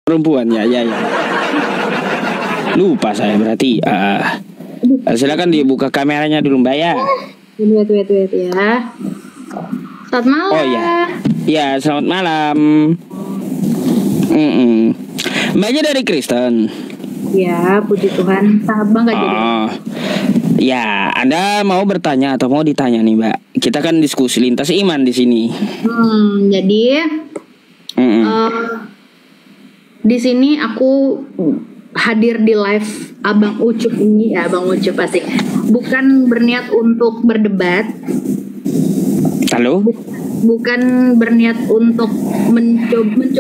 Perempuan ya. Lupa saya berarti. Silakan dibuka kameranya dulu Mbak ya. Wait ya. Selamat malam. Oh ya. Ya, selamat malam. Mbaknya dari Kristen. Ya, puji Tuhan. Sangat bangga jadi. Ya, Anda mau bertanya atau mau ditanya nih, Mbak? Kita kan diskusi lintas iman di sini. Jadi di sini aku hadir di live Abang Ucup ini, ya Abang Ucup pasti. Bukan berniat untuk berdebat. Halo? Bukan berniat untuk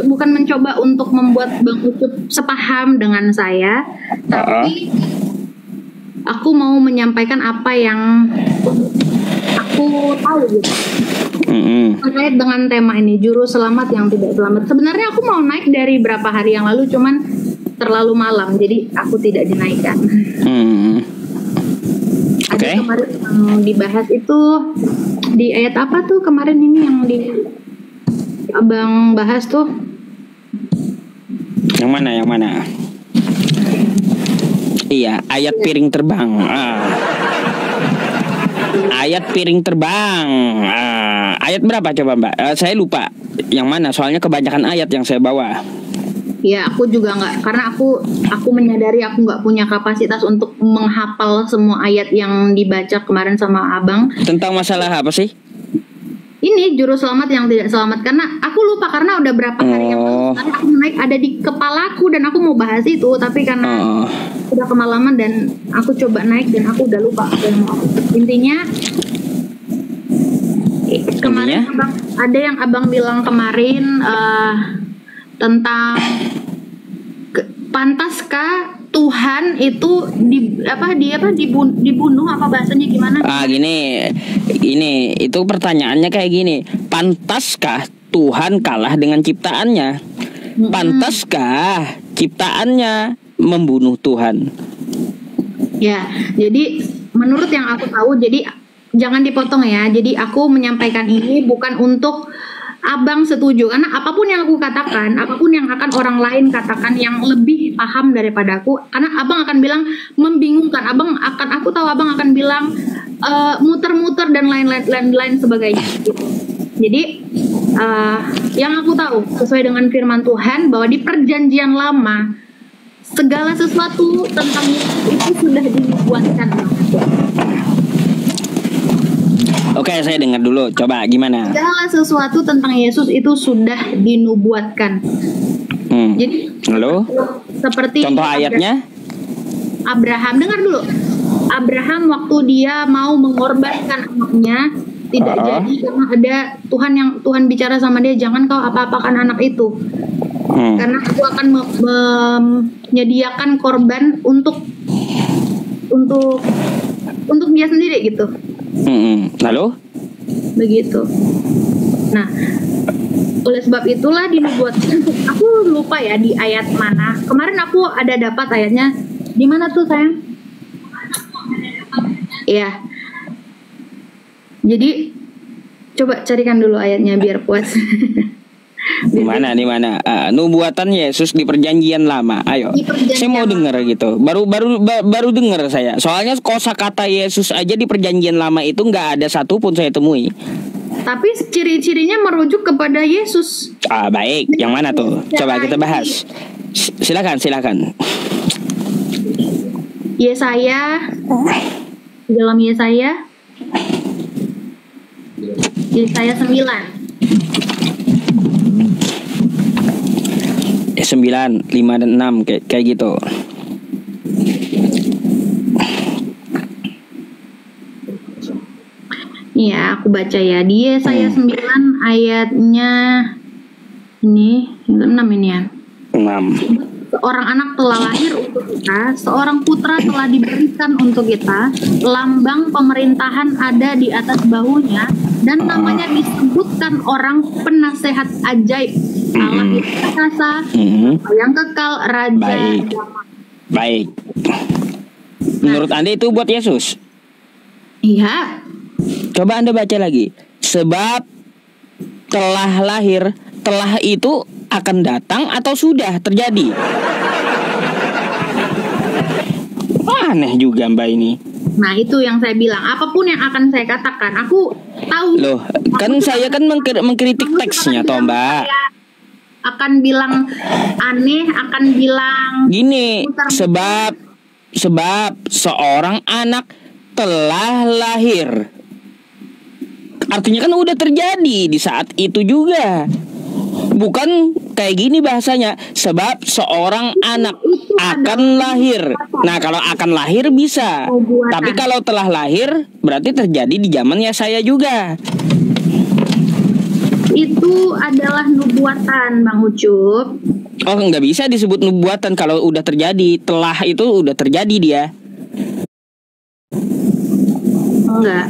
bukan mencoba untuk membuat Bang Ucup sepaham dengan saya, tapi aku mau menyampaikan apa yang aku tahu gitu. Terkait dengan tema ini, juru selamat yang tidak selamat. Sebenarnya aku mau naik dari berapa hari yang lalu, cuman terlalu malam, jadi aku tidak dinaikkan. Ada kemarin yang dibahas itu di ayat apa tuh kemarin ini yang di Abang bahas tuh? Yang mana? Iya, ayat piring terbang. Ayat piring terbang. Ayat berapa coba Mbak? Saya lupa. Yang mana? Soalnya kebanyakan ayat yang saya bawa. Ya, aku juga nggak, karena aku menyadari aku nggak punya kapasitas untuk menghafal semua ayat yang dibaca kemarin sama Abang. Tentang masalah apa sih? Ini juru selamat yang tidak selamat, karena aku lupa karena udah berapa hari yang lalu aku naik ada di kepalaku dan aku mau bahas itu, tapi karena udah kemalaman dan aku coba naik dan aku udah lupa apa yang mau. Intinya kemarin ada yang Abang bilang kemarin tentang pantaskah Tuhan itu dibunuh apa bahasanya gimana? Gini, itu pertanyaannya kayak gini. Pantaskah Tuhan kalah dengan ciptaannya? Pantaskah ciptaannya membunuh Tuhan? Ya, jadi menurut yang aku tahu, jadi jangan dipotong ya. Jadi aku menyampaikan ini bukan untuk Abang setuju, karena apapun yang aku katakan, apapun yang akan orang lain katakan yang lebih paham daripada aku, karena Abang akan bilang membingungkan, aku tahu Abang akan bilang muter-muter dan lain-lain sebagainya gitu. Jadi yang aku tahu sesuai dengan firman Tuhan bahwa di perjanjian lama segala sesuatu tentang itu sudah dibuatkan. Oke, saya dengar dulu. Coba gimana? Segala sesuatu tentang Yesus itu sudah dinubuatkan. Jadi, halo? Seperti contoh ayatnya? Abraham, dengar dulu. Abraham waktu dia mau mengorbankan anaknya tidak jadi karena ada Tuhan bicara sama dia, jangan kau apa-apakan anak itu. Karena aku akan menyediakan korban untuk dia sendiri gitu. Lalu? Begitu. Nah, oleh sebab itulah dinubuatkan. Aku lupa ya di ayat mana. Kemarin aku ada dapat ayatnya. Di mana tuh sayang? Iya. Jadi coba carikan dulu ayatnya biar puas. Di mana? Nubuatan Yesus di perjanjian lama. Ayo. Saya mau dengar gitu. Baru dengar saya. Soalnya kosakata Yesus aja di perjanjian lama itu nggak ada satupun saya temui. Tapi ciri-cirinya merujuk kepada Yesus. Baik. Yang mana tuh? Coba kita bahas. Silakan. Yesaya. Dalam Yesaya 9. 9, 5 dan 6 kayak gitu. Iya, aku baca ya. Di Yesaya 9 ayatnya ini 6 ini ya. 6. Seorang anak telah lahir untuk kita, seorang putra telah diberikan untuk kita, lambang pemerintahan ada di atas bahunya, dan namanya disebutkan orang penasehat ajaib, Allah yang perkasa, yang kekal, Raja. Baik. Menurut Anda itu buat Yesus? Iya. Coba Anda baca lagi. Sebab telah lahir, telah itu akan datang atau sudah terjadi? Aneh juga Mbak ini. Nah itu yang saya bilang, apapun yang akan saya katakan, aku tahu. Loh, kan saya kan mengkritik teksnya toh Mbak. Akan bilang aneh, akan bilang gini, sebab seorang anak telah lahir. Artinya kan udah terjadi di saat itu juga. Bukan kayak gini bahasanya, sebab seorang anak akan lahir. Nah, kalau akan lahir bisa. Tapi kalau telah lahir berarti terjadi di zamannya saya juga. Itu adalah nubuatan, Bang Ucup. Oh, nggak bisa disebut nubuatan kalau udah terjadi. Telah itu udah terjadi dia. Enggak.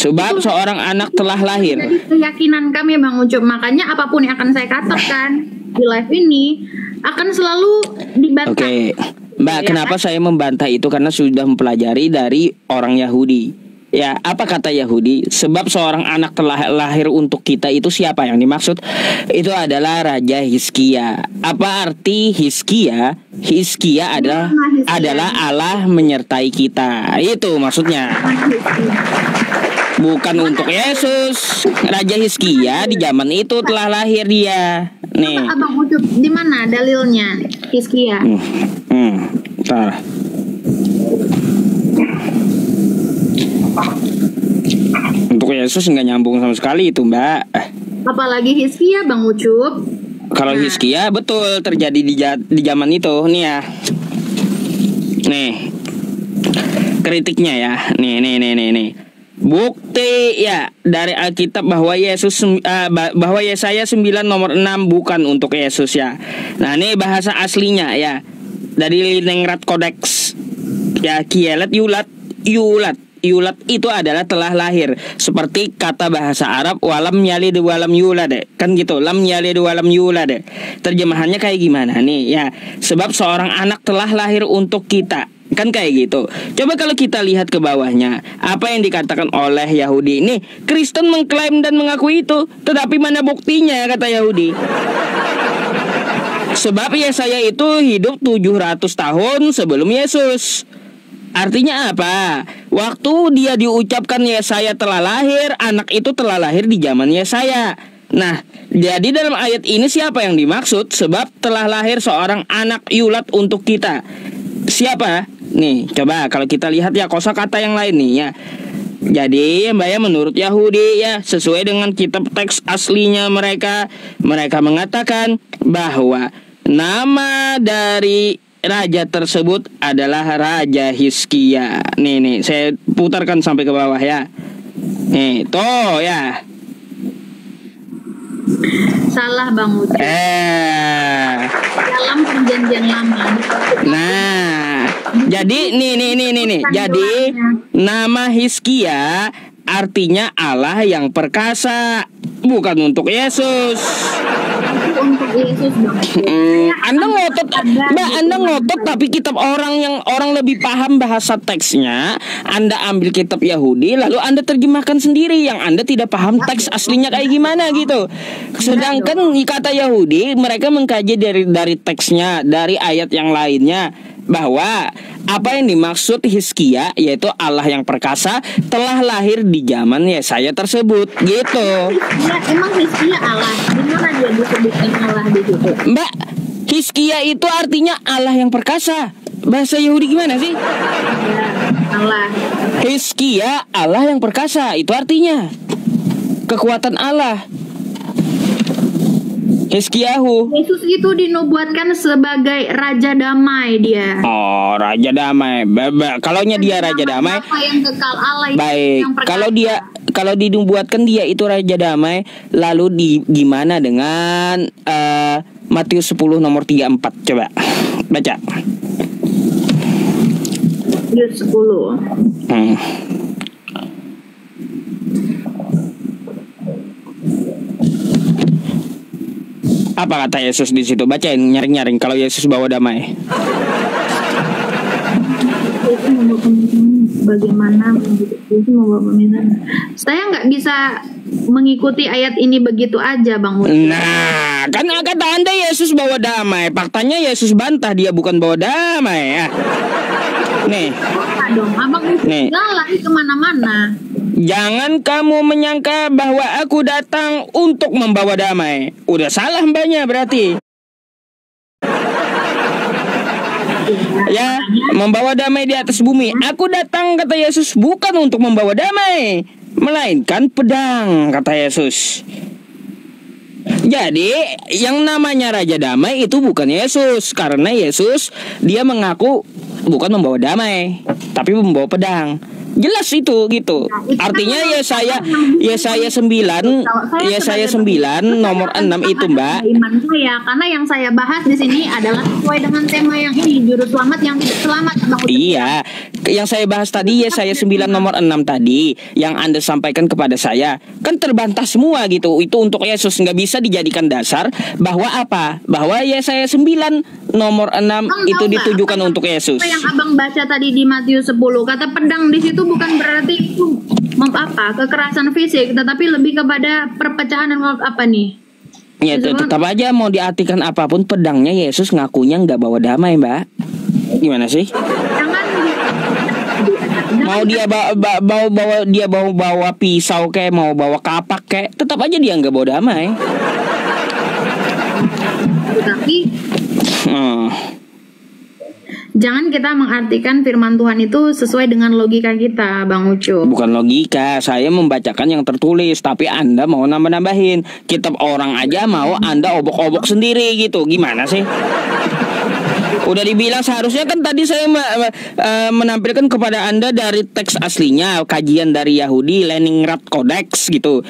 Sebab itu seorang anak telah lahir. Jadi keyakinan kami Bang Ucup. Makanya apapun yang akan saya katakan di live ini akan selalu dibantah. Oke. Mbak, ya, kenapa saya membantah itu? Karena sudah mempelajari dari orang Yahudi. Ya, apa kata Yahudi? Sebab seorang anak telah lahir untuk kita, itu siapa yang dimaksud? Itu adalah Raja Hizkia. Apa arti Hizkia? Hizkia adalah Allah menyertai kita. Itu maksudnya. Bukan untuk Yesus. Raja Hizkia di zaman itu telah lahir dia. Nih. Abang Ucup, di mana dalilnya Hizkia? Bentar. Untuk Yesus nggak nyambung sama sekali itu Mbak. Apalagi Hizkia Bang Ucup. Kalau Hizkia betul terjadi di zaman itu. Nih ya. Nih kritiknya ya. Nih. Bukti ya dari Alkitab bahwa bahwa Yesaya 9 nomor 6 bukan untuk Yesus ya. Nah ini bahasa aslinya ya. Dari Ningrat Codex. Ya, Kielet Yulat itu adalah telah lahir. Seperti kata bahasa Arab walam yalid walam yulad. Kan gitu, lam yalid walam yulad. Terjemahannya kayak gimana nih ya? Sebab seorang anak telah lahir untuk kita. Kan kayak gitu. Coba kalau kita lihat ke bawahnya, apa yang dikatakan oleh Yahudi ini? Kristen mengklaim dan mengaku itu, tetapi mana buktinya kata Yahudi? Sebab Yesaya itu hidup 700 tahun sebelum Yesus. Artinya apa? Waktu dia diucapkan Yesaya telah lahir, anak itu telah lahir di zaman Yesaya. Nah, jadi dalam ayat ini siapa yang dimaksud? Sebab telah lahir seorang anak yulat untuk kita. Siapa? Nih, coba kalau kita lihat ya kosakata yang lain nih ya. Jadi Mbak ya, menurut Yahudi ya, sesuai dengan kitab teks aslinya mereka mengatakan bahwa nama dari raja tersebut adalah Raja Hizkia. Nih, saya putarkan sampai ke bawah ya. Nih, tuh ya. Salah Bang Ucup. Dalam perjanjian lama. Nah, jadi nih. Jadi nama Hizkia artinya Allah yang perkasa, bukan untuk Yesus. Untuk Yesus Bang. Anda ngotot, Mbak, Anda ngotot, tapi kitab orang lebih paham bahasa teksnya, Anda ambil kitab Yahudi, lalu Anda terjemahkan sendiri yang Anda tidak paham teks aslinya kayak gimana gitu. Sedangkan kata Yahudi, mereka mengkaji dari teksnya, dari ayat yang lainnya, bahwa apa yang dimaksud Hizkia yaitu Allah yang perkasa telah lahir di zaman Yesaya tersebut gitu. Ya, emang Hizkia Allah? Di mana dia disebutkan Allah di situ? Mbak, Hizkia itu artinya Allah yang perkasa. Bahasa Yahudi gimana sih? Ya, Allah. Hizkia Allah yang perkasa, itu artinya kekuatan Allah. Hizkiyahu. Yesus itu dinubuatkan sebagai Raja Damai dia. Oh, Raja Damai. Kalaunya dia Raja Damai. Apa yang kekal Allah baik. Yang kalau dinubuatkan dia itu Raja Damai, lalu gimana dengan Matius 10 nomor 34? Coba baca. Matius 10. Apa kata Yesus di situ? Bacain, nyaring-nyaring kalau Yesus bawa damai. Bagaimana Yesus membawa pemimpin? Saya nggak bisa mengikuti ayat ini begitu aja, Bang Ucup? Nah, kan kata Anda Yesus bawa damai. Faktanya Yesus bantah dia bukan bawa damai ya. Nih. Dong, Abang Ucup lari kemana-mana. Jangan kamu menyangka bahwa aku datang untuk membawa damai. Udah salah mbaknya berarti. Ya, membawa damai di atas bumi. Aku datang, kata Yesus, bukan untuk membawa damai, melainkan pedang, kata Yesus. Jadi yang namanya Raja Damai itu bukan Yesus. Karena Yesus dia mengaku bukan membawa damai, tapi membawa pedang. Jelas itu gitu. Artinya Yesaya 9 nomor 6 itu, Mbak. Iman saya, karena yang saya bahas di sini adalah sesuai dengan tema yang ini, juru selamat yang tidak selamat. Iya, yang saya bahas tadi Yesaya 9 nomor 6 tadi, yang Anda sampaikan kepada saya, kan terbantah semua gitu. Itu untuk Yesus, nggak bisa dijadikan dasar bahwa apa? Bahwa Yesaya 9 nomor 6 itu ditujukan untuk Yesus. Apa yang Abang baca tadi di Matius 10, kata pedang di situ bukan berarti itu kekerasan fisik, tetapi lebih kepada perpecahan dan apa nih? Ya tetap aja mau diartikan apapun, pedangnya Yesus ngakunya nggak bawa damai, Mbak. Gimana sih? Mau dia bawa pisau kayak, mau bawa kapak kayak, tetap aja dia nggak bawa damai. Tapi jangan kita mengartikan firman Tuhan itu sesuai dengan logika kita, Bang Ucup. Bukan logika, saya membacakan yang tertulis, tapi Anda mau nambah-nambahin. Kitab orang aja mau Anda obok-obok sendiri gitu. Gimana sih? Udah dibilang seharusnya kan tadi saya menampilkan kepada Anda dari teks aslinya, kajian dari Yahudi, Leningrad Codex gitu.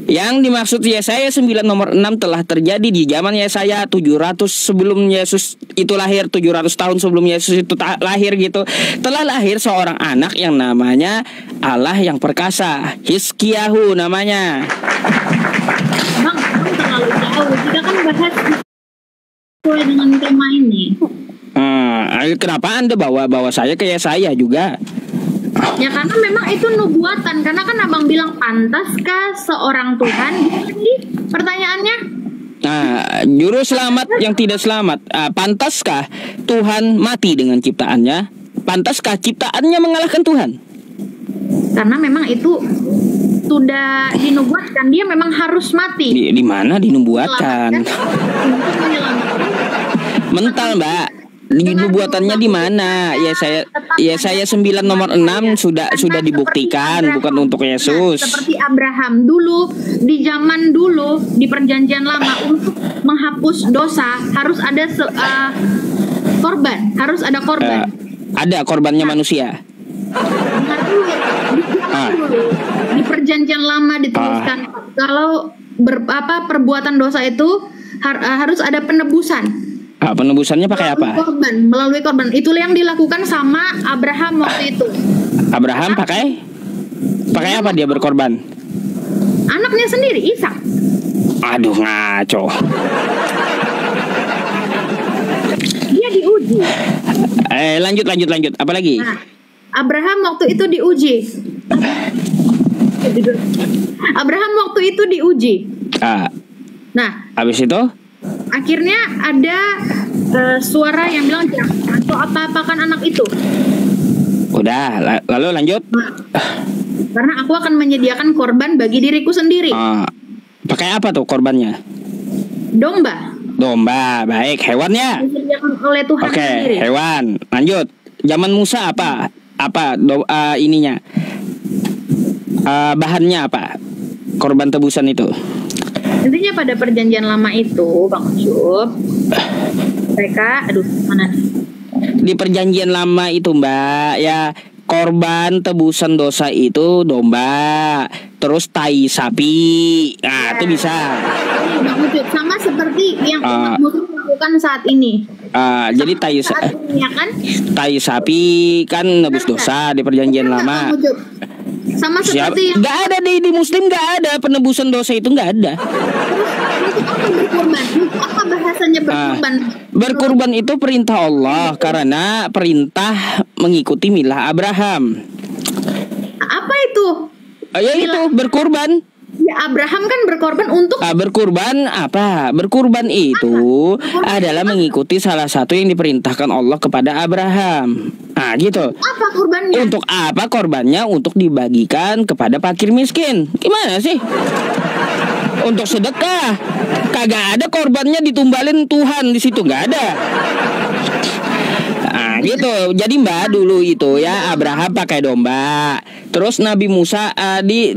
Yang dimaksud Yesaya 9 nomor 6 telah terjadi di zaman Yesaya 700 sebelum Yesus itu lahir, 700 tahun sebelum Yesus itu lahir gitu. Telah lahir seorang anak yang namanya Allah yang perkasa, Hizkiyahu namanya. Bang terlalu jauh, kita kan bahas sesuai dengan tema ini. Kenapa Anda bawa saya ke Yesaya juga? Ya karena memang itu nubuatan. Karena kan Abang bilang, pantaskah seorang Tuhan? Jadi pertanyaannya, juru selamat yang tidak selamat, pantaskah Tuhan mati dengan ciptaannya? Pantaskah ciptaannya mengalahkan Tuhan? Karena memang itu sudah dinubuatkan, dia memang harus mati. Di mana dinubuatkan? Mental, Mbak. Nubuatannya di mana? Yesaya 9 nomor 6 sudah dibuktikan bukan untuk Yesus. Seperti Abraham dulu, di zaman dulu di perjanjian lama, untuk menghapus dosa harus ada korban, harus ada korban. Ada korbannya manusia. Di perjanjian lama dituliskan kalau perbuatan dosa itu harus ada penebusan. Penebusannya pakai apa? Melalui korban. Itulah yang dilakukan sama Abraham waktu itu. Abraham pakai apa dia berkorban? Anaknya sendiri, Ishak. Aduh, ngaco. Dia diuji. Lanjut. Apa lagi? Abraham waktu itu diuji. Abraham waktu itu diuji. Nah, habis itu? Akhirnya ada suara yang bilang, atau apa-apakan anak itu. Udah, lalu lanjut. Karena aku akan menyediakan korban bagi diriku sendiri. Pakai apa tuh korbannya? Domba, baik. Hewannya? Disediakan oleh Tuhan sendiri. Hewan. Lanjut. Zaman Musa apa? Ininya? Bahannya apa? Korban tebusan itu. Intinya pada perjanjian lama itu, Bang Ucup, mereka, mana nih? Di perjanjian lama itu, Mbak, ya korban tebusan dosa itu domba, terus tai sapi. Itu bisa. Bang Ucup, sama seperti yang umat Muslim lakukan saat ini. Jadi tai sapi kan nebus dosa di perjanjian lama. Bang Ucup, sama seperti yang nggak ada di Muslim, nggak ada penebusan dosa itu, nggak ada. Apa bahasanya berkorban? Berkorban itu perintah Allah, karena perintah mengikuti milah Abraham. Apa itu? Ya itu berkorban. Ya, Abraham kan berkorban untuk Berkurban apa? Berkurban itu adalah mengikuti salah satu yang diperintahkan Allah kepada Abraham. Ah, gitu. apa kurbannya? Untuk apa korbannya? Untuk dibagikan kepada fakir miskin. Gimana sih? Untuk sedekah. Kagak ada korbannya ditumbalin Tuhan di situ, nggak ada. Nah, gitu. Jadi Mbak dulu itu ya Abraham pakai domba. Terus Nabi Musa di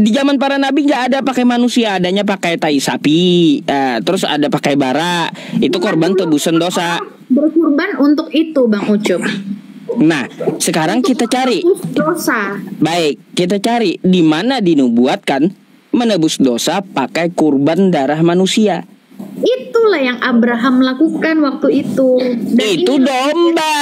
zaman para nabi nggak ada pakai manusia, adanya pakai tai sapi. Terus ada pakai bara. Itu korban tebusan dosa. Berkurban untuk itu, Bang Ucup. Nah, sekarang kita cari. Dosa. Baik, kita cari di mana dinubuatkan menebus dosa pakai kurban darah manusia. Itulah yang Abraham lakukan waktu itu. Dan Itu ini domba.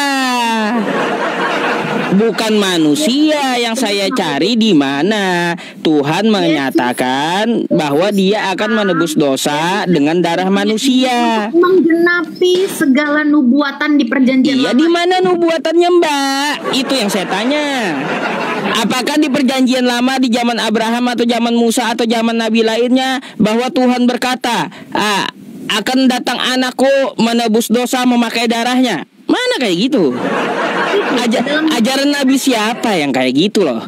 Bukan manusia yang saya cari di mana Tuhan menyatakan bahwa Dia akan menebus dosa dengan darah manusia. menggenapi segala nubuatan di perjanjian Iya, lama. di mana nubuatannya, Mbak? Itu yang saya tanya. Apakah di perjanjian lama di zaman Abraham atau zaman Musa atau zaman nabi lainnya bahwa Tuhan berkata, akan datang anakku menebus dosa memakai darahnya? Mana kayak gitu? Ajaran nabi siapa yang kayak gitu loh?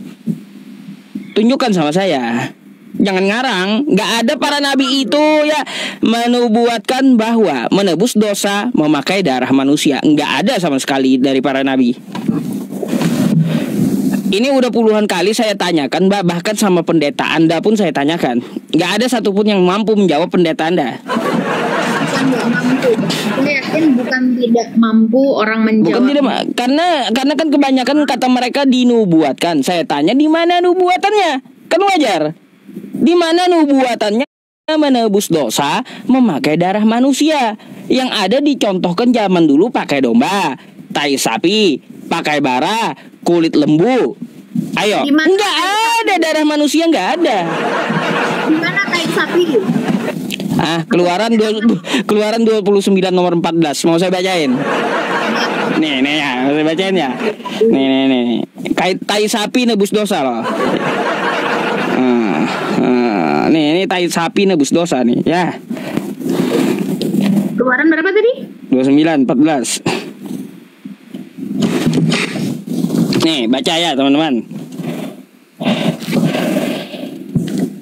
Tunjukkan sama saya. Jangan ngarang. Gak ada para nabi itu ya menubuatkan bahwa menebus dosa memakai darah manusia. Gak ada sama sekali dari para nabi. Ini udah puluhan kali saya tanyakan, Mbak. Bahkan sama pendeta Anda pun saya tanyakan. Gak ada satupun yang mampu menjawab pendeta Anda. Bukan nggak mampu. Saya yakin bukan tidak mampu orang menjawab. Bukan tidak, karena kan kebanyakan kata mereka dinubuatkan. Saya tanya di mana nubuatannya? Kan wajar. Di mana nubuatannya menebus dosa memakai darah manusia? Yang ada dicontohkan zaman dulu pakai domba, tai sapi, pakai bara, kulit lembu. Ayo, nggak ada darah manusia, nggak ada. Di mana tai sapi? Keluaran 29 nomor 14. Mau saya bacain? Nih ya, saya bacain ya. Nih. Tai sapi nebus dosa loh. Ini tai sapi nebus dosa nih, ya. Keluaran berapa tadi? 29 14. Nih, baca ya, teman-teman.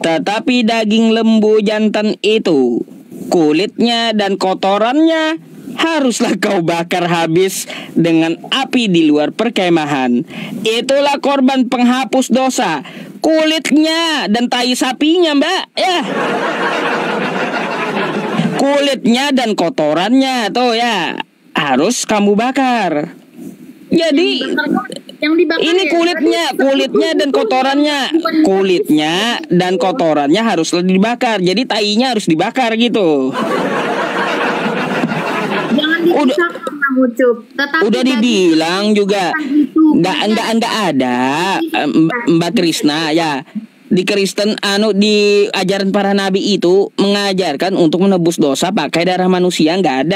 Tetapi daging lembu jantan itu, kulitnya dan kotorannya haruslah kau bakar habis dengan api di luar perkemahan. Itulah korban penghapus dosa. Kulitnya dan tai sapinya, Mbak, ya. Kulitnya dan kotorannya tuh ya harus kamu bakar. Jadi yang dibakar ini kulitnya dan kotorannya, kulitnya dan kotorannya harus dibakar. Jadi tainya harus dibakar gitu. Jangan dipisahkan, Bang Ucup. Udah dibilang juga nggak ada Mbak Krisna ya. Di Kristen di ajaran para nabi itu mengajarkan untuk menebus dosa pakai darah manusia. Nggak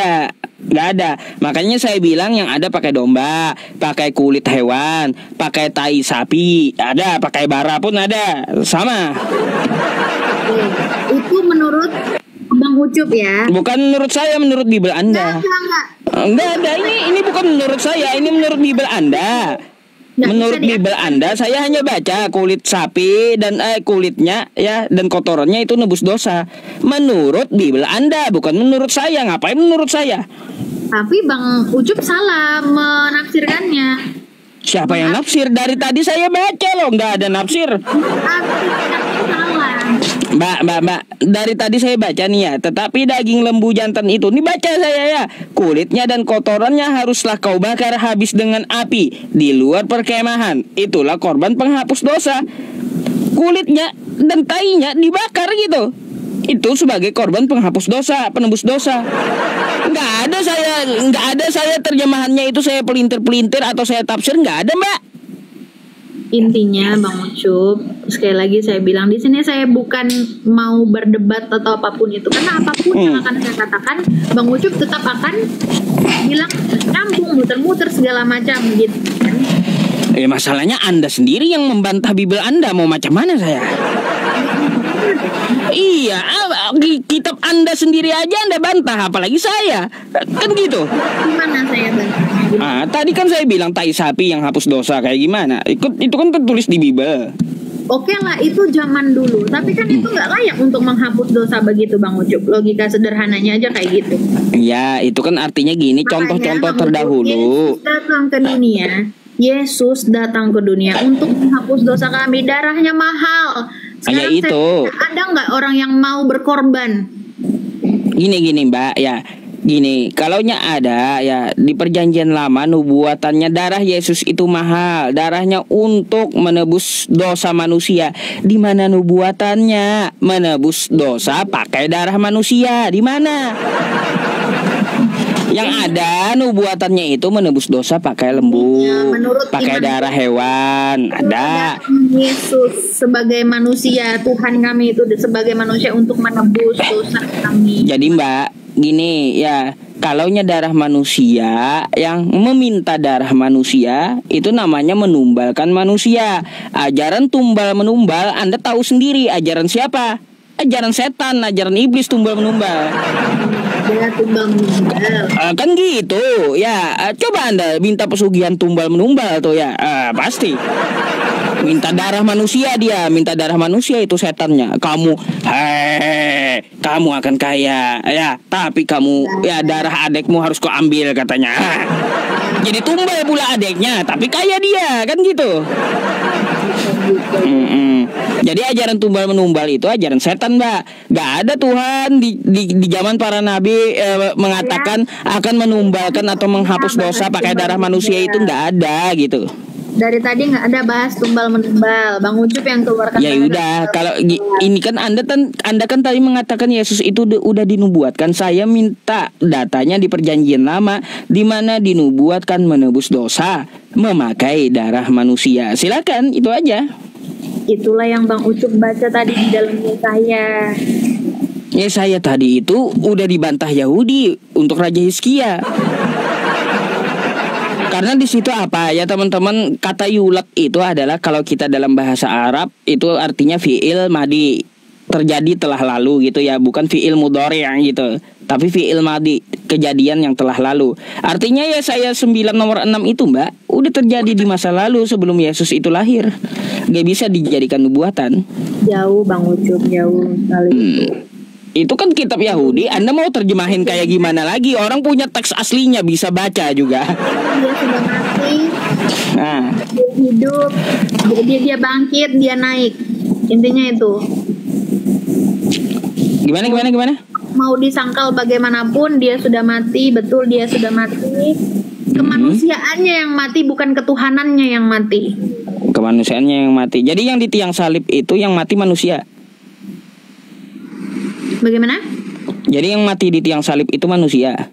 ada. Makanya saya bilang yang ada pakai domba, pakai kulit hewan, pakai tai sapi, ada, pakai bara pun ada, sama. Itu menurut Bang Ucup ya? Bukan menurut saya, menurut Bible Anda. Enggak ada, ini bukan menurut saya, ini menurut Bible Anda. Menurut Bible Anda, saya hanya baca kulit sapi dan kulitnya ya dan kotorannya itu nebus dosa. Menurut Bible Anda, bukan menurut saya. Ngapain menurut saya? Tapi Bang Ucup salah menafsirkannya. Siapa yang nafsir? Dari tadi saya baca loh, nggak ada nafsir. Mbak, dari tadi saya baca nih ya. Tetapi daging lembu jantan itu, nih baca saya ya. Kulitnya dan kotorannya haruslah kau bakar habis dengan api di luar perkemahan. Itulah korban penghapus dosa. Kulitnya dan tainya dibakar gitu. Itu sebagai korban penghapus dosa, penembus dosa. Nggak ada saya terjemahannya itu saya pelintir atau saya tafsir, nggak ada, Mbak. Intinya Bang Ucup, sekali lagi saya bilang di sini saya bukan mau berdebat atau apapun itu, karena apapun yang akan saya katakan Bang Ucup tetap akan bilang campung, muter-muter segala macam gitu. Masalahnya Anda sendiri yang membantah Bible Anda, mau macam mana saya? Iya, kitab Anda sendiri aja Anda bantah, apalagi saya. Kan gitu. Gimana saya bantah? Tadi kan saya bilang tai sapi yang hapus dosa kayak gimana? Itu kan tertulis di Bible. Oke lah, itu zaman dulu. Tapi kan itu nggak layak untuk menghapus dosa begitu, Bang Ucup. Logika sederhananya aja kayak gitu. Ya, itu kan artinya gini, contoh-contoh terdahulu. Yesus datang ke dunia untuk menghapus dosa kami. Darahnya mahal. Sekarang itu. Ada nggak orang yang mau berkorban? Gini Mbak, ya. Gini, kalaunya ada ya di perjanjian lama nubuatannya darah Yesus itu mahal, darahnya untuk menebus dosa manusia. Di mana nubuatannya menebus dosa pakai darah manusia? Di mana? Yang ada nubuatannya itu menebus dosa pakai lembu, pakai darah hewan. Ada. Yesus sebagai manusia, Tuhan kami itu sebagai manusia untuk menebus dosa kami. Jadi Mbak, gini ya, kalaunya darah manusia yang meminta darah manusia itu namanya menumbalkan manusia. Ajaran tumbal menumbal Anda tahu sendiri ajaran siapa? Ajaran setan, ajaran iblis tumbal menumbal. Kan gitu ya. Coba Anda minta pesugihan tumbal menumbal tuh ya, pasti minta darah manusia, dia minta darah manusia itu setannya. Kamu akan kaya ya, tapi kamu ya darah adekmu harus kau ambil katanya. Jadi tumbal pula adeknya, tapi kaya dia, kan gitu. Jadi ajaran tumbal menumbal itu ajaran setan, Mbak. Gak ada Tuhan di zaman para nabi mengatakan akan menumbalkan atau menghapus dosa pakai darah manusia, itu gak ada gitu. Dari tadi nggak ada bahas tumbal menumbal, Bang Ucup yang keluarkan. Ya udah, kalau ini kan Anda kan tadi mengatakan Yesus itu udah dinubuatkan. Saya minta datanya di perjanjian lama di mana dinubuatkan menebus dosa memakai darah manusia. Silakan, itu aja. Itulah yang Bang Ucup baca tadi di dalam saya. Ya saya tadi itu udah dibantah Yahudi untuk Raja Hizkia. Karena di situ apa ya teman-teman, kata yulak itu adalah kalau kita dalam bahasa Arab itu artinya fi'il madi, terjadi telah lalu gitu ya, bukan fi'il mudhari gitu, tapi fi'il madi, kejadian yang telah lalu. Artinya ya saya 9 nomor 6 itu Mbak udah terjadi di masa lalu sebelum Yesus itu lahir. Gak bisa dijadikan nubuatan. Jauh Bang Ucup, jauh sekali. Itu kan kitab Yahudi, Anda mau terjemahin kayak gimana lagi? Orang punya teks aslinya, bisa baca juga. Dia sudah mati, dia hidup, dia bangkit, dia naik. Intinya itu. Gimana? Mau disangkal bagaimanapun, dia sudah mati, betul dia sudah mati. Kemanusiaannya yang mati, bukan ketuhanannya yang mati. Kemanusiaannya yang mati. Jadi yang di tiang salib itu yang mati manusia. Bagaimana? Jadi yang mati di tiang salib itu manusia.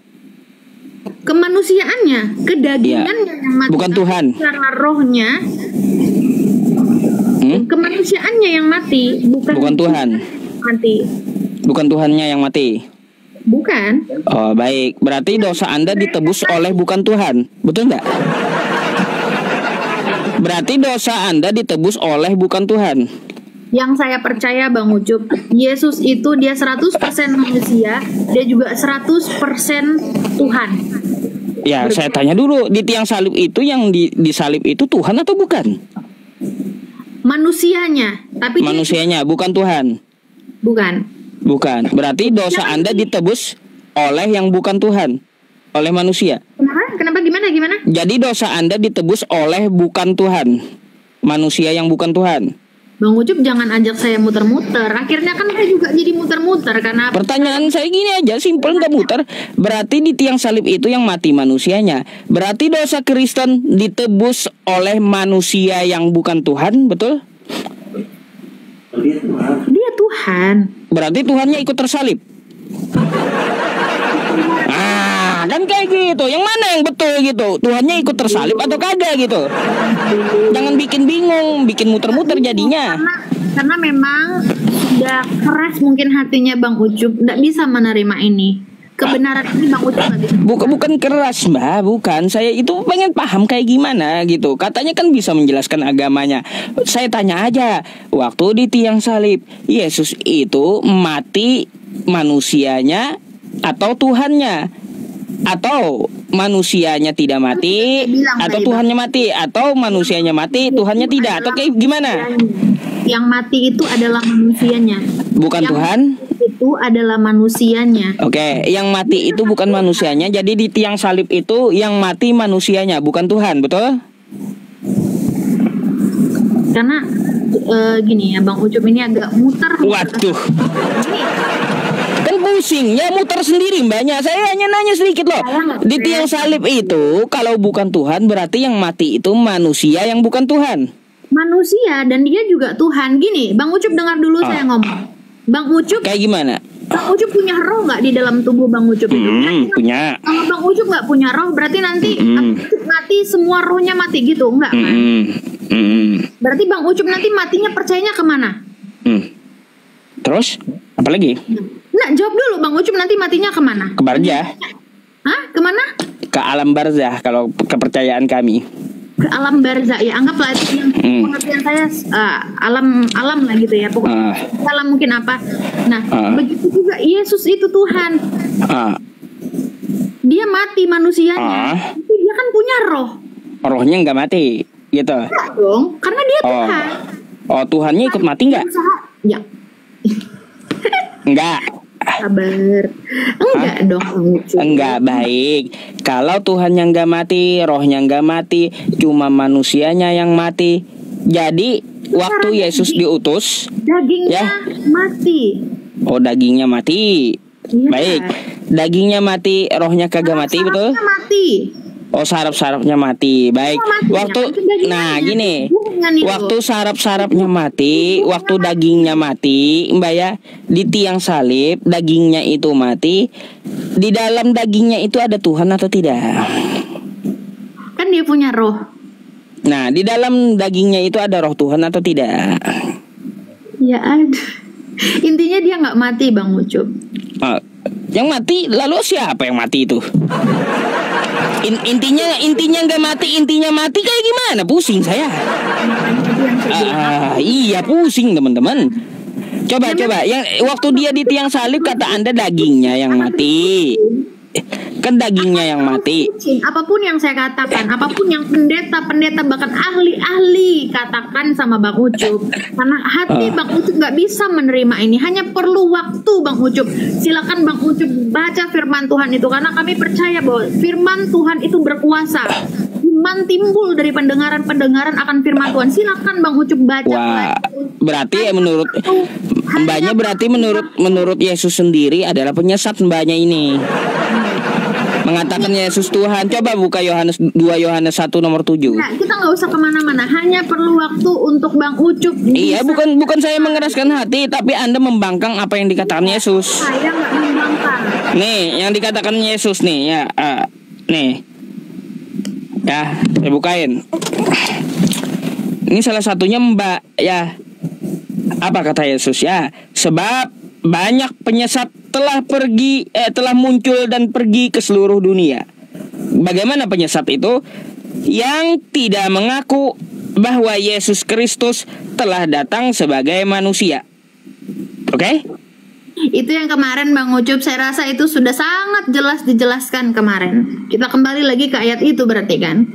Kemanusiaannya, kedagingannya yang mati. Bukan Tuhan. Karena rohnya. Kemanusiaannya yang mati, bukan Tuhan. Mati. Bukan Tuhannya yang mati. Bukan. Oh baik, berarti dosa Anda ditebus oleh bukan Tuhan, betul nggak? Berarti dosa Anda ditebus oleh bukan Tuhan. Yang saya percaya Bang Ucup, Yesus itu dia 100% manusia, dia juga 100% Tuhan. Ya, saya tanya dulu, di tiang salib itu yang disalib itu Tuhan atau bukan? Manusianya, tapi manusianya bukan Tuhan. Bukan. Berarti dosa Anda ditebus oleh yang bukan Tuhan, oleh manusia. Kenapa? Gimana? Jadi dosa Anda ditebus oleh bukan Tuhan, manusia yang bukan Tuhan. Bang Ucup jangan ajak saya muter-muter. Akhirnya kan saya juga jadi muter-muter karena pertanyaan saya gini aja, simpel, nggak muter. Berarti di tiang salib itu yang mati manusianya. Berarti dosa Kristen ditebus oleh manusia yang bukan Tuhan, betul? Dia Tuhan. Berarti Tuhannya ikut tersalib. Kan kayak gitu. Yang mana yang betul gitu? Tuhannya ikut tersalib atau kagak gitu? Jangan bikin bingung, bikin muter-muter jadinya. Karena memang sudah keras mungkin hatinya Bang Ucup, nggak bisa menerima ini. kebenaran ini Bang Ucup nggak bisa. Bukan keras Mbak, bukan. Saya itu pengen paham kayak gimana gitu. Katanya kan bisa menjelaskan agamanya. Saya tanya aja, waktu di tiang salib, Yesus itu mati manusianya atau Tuhannya? Atau manusianya tidak mati, atau Tuhannya mati, atau manusianya mati, Tuhannya tidak, atau kayak gimana? Yang mati itu adalah manusianya. Bukan Tuhan? Itu adalah manusianya. Oke, yang mati itu bukan manusianya. Jadi di tiang salib itu yang mati manusianya, bukan Tuhan, betul? Karena gini ya, Bang Ucup ini agak muter. Waduh. Kan pusing, ya muter sendiri mbaknya. Saya hanya nanya sedikit loh. Di tiang salib itu kalau bukan Tuhan berarti yang mati itu manusia yang bukan Tuhan. Manusia dan dia juga Tuhan. Gini, Bang Ucup dengar dulu saya ngomong. Bang Ucup kayak gimana? Bang Ucup punya roh nggak di dalam tubuh Bang Ucup itu? Punya. Kalau Bang Ucup nggak punya roh berarti nanti mati semua rohnya mati gitu, enggak kan? Berarti Bang Ucup nanti matinya percayanya kemana? Terus apa lagi? Nah, jawab dulu Bang Ucup nanti matinya kemana? Ke barzah. Hah? Kemana? Ke alam barzah kalau kepercayaan kami. Ke alam barzah ya, anggaplah itu yang pengertian saya alam lah gitu ya, pokoknya alam mungkin apa. Nah, begitu juga Yesus itu Tuhan. Dia mati manusianya, tapi dia kan punya roh. Rohnya nggak mati, gitu. Enggak dong, karena dia Tuhan. Oh, Tuhannya ikut mati nggak? Ya. Enggak. Sabar. Enggak dong. Enggak baik. Kalau Tuhan yang nggak mati, rohnya nggak mati, cuma manusianya yang mati. Jadi waktu Yesus diutus, dagingnya mati. Oh, dagingnya mati. Iya. Baik. Dagingnya mati, rohnya kagak mati, betul? Mati. Oh, saraf-sarafnya mati. Baik. Waktu gini. Waktu saraf-sarafnya mati, waktu dagingnya mati, Mbak ya, di tiang salib dagingnya itu mati. Di dalam dagingnya itu ada Tuhan atau tidak? Kan dia punya roh. Nah, di dalam dagingnya itu ada roh Tuhan atau tidak? Ya ada. Intinya dia nggak mati, Bang Ucup. Yang mati, lalu siapa yang mati itu? Intinya nggak mati, intinya mati kayak gimana? Pusing saya. Iya pusing teman-teman. Coba yang waktu dia di tiang salib kata Anda dagingnya yang mati. Kan dagingnya yang mati. Apapun yang saya katakan, apapun yang pendeta bahkan ahli katakan sama Bang Ucup, karena hati Bang Ucup nggak bisa menerima ini, hanya perlu waktu Bang Ucup. Silakan Bang Ucup baca firman Tuhan itu, karena kami percaya bahwa firman Tuhan itu berkuasa. Iman timbul dari pendengaran akan firman Tuhan. Silakan Bang Ucup baca. Wah, berarti menurut mbaknya berarti menurut Yesus sendiri adalah penyesat mbaknya ini. Mengatakan Yesus Tuhan. Coba buka 2 Yohanes 1 nomor 7. Nah, kita nggak usah kemana-mana, hanya perlu waktu untuk Bang Ucup. Iya, bukan saya mengeraskan hati, tapi Anda membangkang apa yang dikatakan Yesus. Saya nggak membangkang. Nih, yang dikatakan Yesus nih ya, nih. Ya, saya bukain. Ini salah satunya Mbak ya. Apa kata Yesus ya? Sebab banyak penyesat telah muncul dan pergi ke seluruh dunia. Bagaimana penyesat itu? Yang tidak mengaku bahwa Yesus Kristus telah datang sebagai manusia. Oke? Itu yang kemarin Bang Ucup, saya rasa itu sudah sangat jelas dijelaskan kemarin. Kita kembali lagi ke ayat itu berarti kan?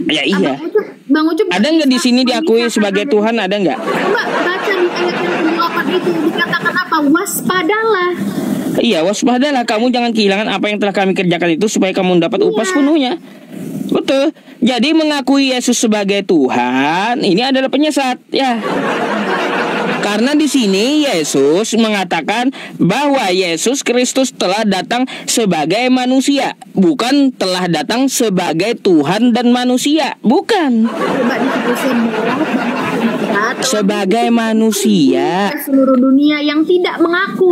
Ya iya. Bang Ucup ada nggak di sini diakui sebagai Tuhan, ada nggak? Coba baca di ayat yang ke-8 itu dikatakan apa? Waspadalah. Iya, waspadalah, kamu jangan kehilangan apa yang telah kami kerjakan itu supaya kamu mendapat upah sepenuhnya. Betul. Jadi mengakui Yesus sebagai Tuhan ini adalah penyesat, ya. Karena di sini Yesus mengatakan bahwa Yesus Kristus telah datang sebagai manusia, bukan telah datang sebagai Tuhan dan manusia, bukan. Sebagai manusia seluruh dunia yang tidak mengaku,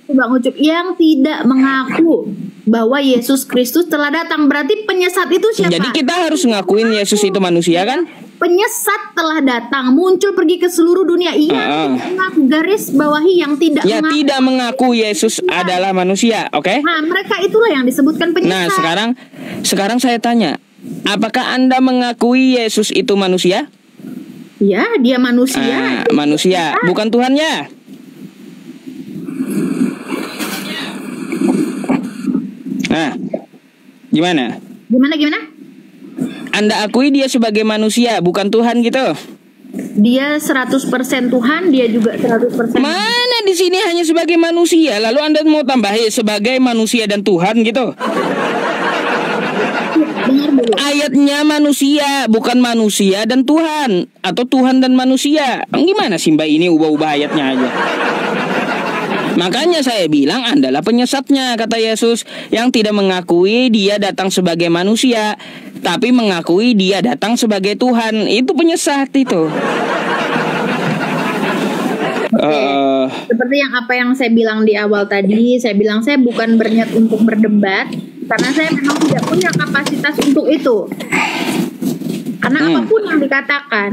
Bang Ucup, yang tidak mengaku bahwa Yesus Kristus telah datang. Berarti penyesat itu siapa? Jadi kita harus ngakuin Yesus itu manusia kan? penyesat telah datang, muncul pergi ke seluruh dunia. Iya, garis bawahi yang tidak ya, tidak mengaku Yesus adalah manusia, oke? Nah, mereka itulah yang disebutkan penyesat. Nah, sekarang saya tanya, apakah Anda mengakui Yesus itu manusia? Ya, dia manusia. Manusia, bukan Tuhannya. Nah, gimana? Gimana? Anda akui dia sebagai manusia, bukan Tuhan gitu? Dia 100% Tuhan, dia juga 100%. Mana di sini hanya sebagai manusia, lalu Anda mau tambahin sebagai manusia dan Tuhan gitu? Dengar dulu. Ayatnya manusia, bukan manusia dan Tuhan, atau Tuhan dan manusia. Gimana sih Mbak ini ubah-ubah ayatnya aja? Makanya saya bilang Andalah penyesatnya, kata Yesus, yang tidak mengakui dia datang sebagai manusia, tapi mengakui dia datang sebagai Tuhan. Itu penyesat itu. Seperti apa yang saya bilang di awal tadi, saya bilang saya bukan berniat untuk berdebat, karena saya memang tidak punya kapasitas untuk itu. Karena apapun yang dikatakan,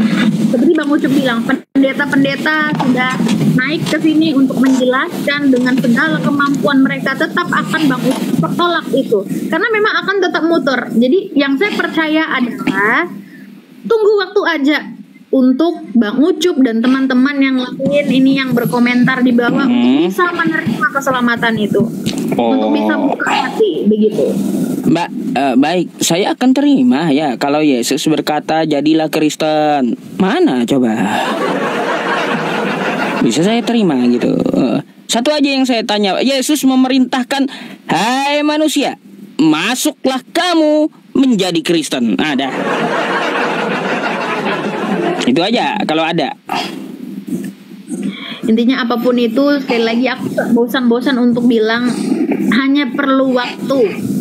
seperti Bang Ucup bilang, pendeta-pendeta sudah naik ke sini untuk menjelaskan dengan segala kemampuan mereka, tetap akan Bang Ucup tolak itu. Karena memang akan tetap muter. Jadi yang saya percaya adalah tunggu waktu aja untuk Bang Ucup dan teman-teman yang lain ini yang berkomentar di bawah untuk bisa menerima keselamatan itu. Untuk bisa buka hati, begitu. Mbak, baik, saya akan terima ya kalau Yesus berkata jadilah Kristen. Mana coba? Bisa saya terima gitu. Satu aja yang saya tanya, Yesus memerintahkan, hai manusia, masuklah kamu menjadi Kristen. Ada. Itu aja kalau ada. Intinya apapun itu, sekali lagi aku gak bosan-bosan untuk bilang hanya perlu waktu.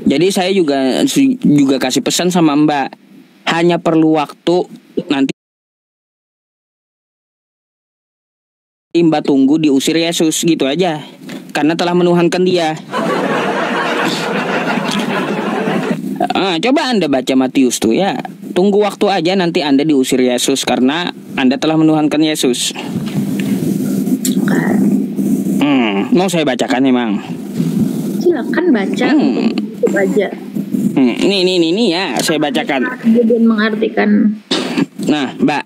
Jadi saya juga kasih pesan sama Mbak, hanya perlu waktu. Nanti Mbak tunggu diusir Yesus gitu aja, karena telah menuhankan dia. Coba Anda baca Matius tuh ya. Tunggu waktu aja, nanti Anda diusir Yesus karena Anda telah menuhankan Yesus. Mau saya bacakan emang? Silakan baca. Aja. Ini ya, saya bacakan. Kemudian mengartikan. Nah, Mbak,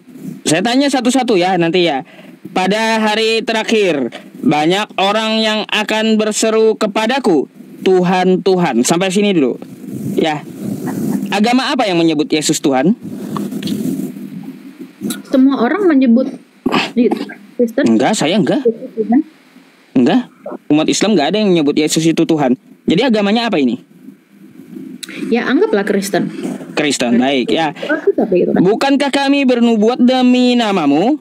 saya tanya satu-satu ya nanti ya. Pada hari terakhir, banyak orang yang akan berseru kepadaku, Tuhan, Tuhan. Sampai sini dulu. Ya. Agama apa yang menyebut Yesus Tuhan? Semua orang menyebut Kristen. Enggak, saya enggak. Enggak. Umat Islam enggak ada yang menyebut Yesus itu Tuhan. Jadi agamanya apa ini? Ya, anggaplah Kristen. Kristen, baik ya. Bukankah kami bernubuat demi namamu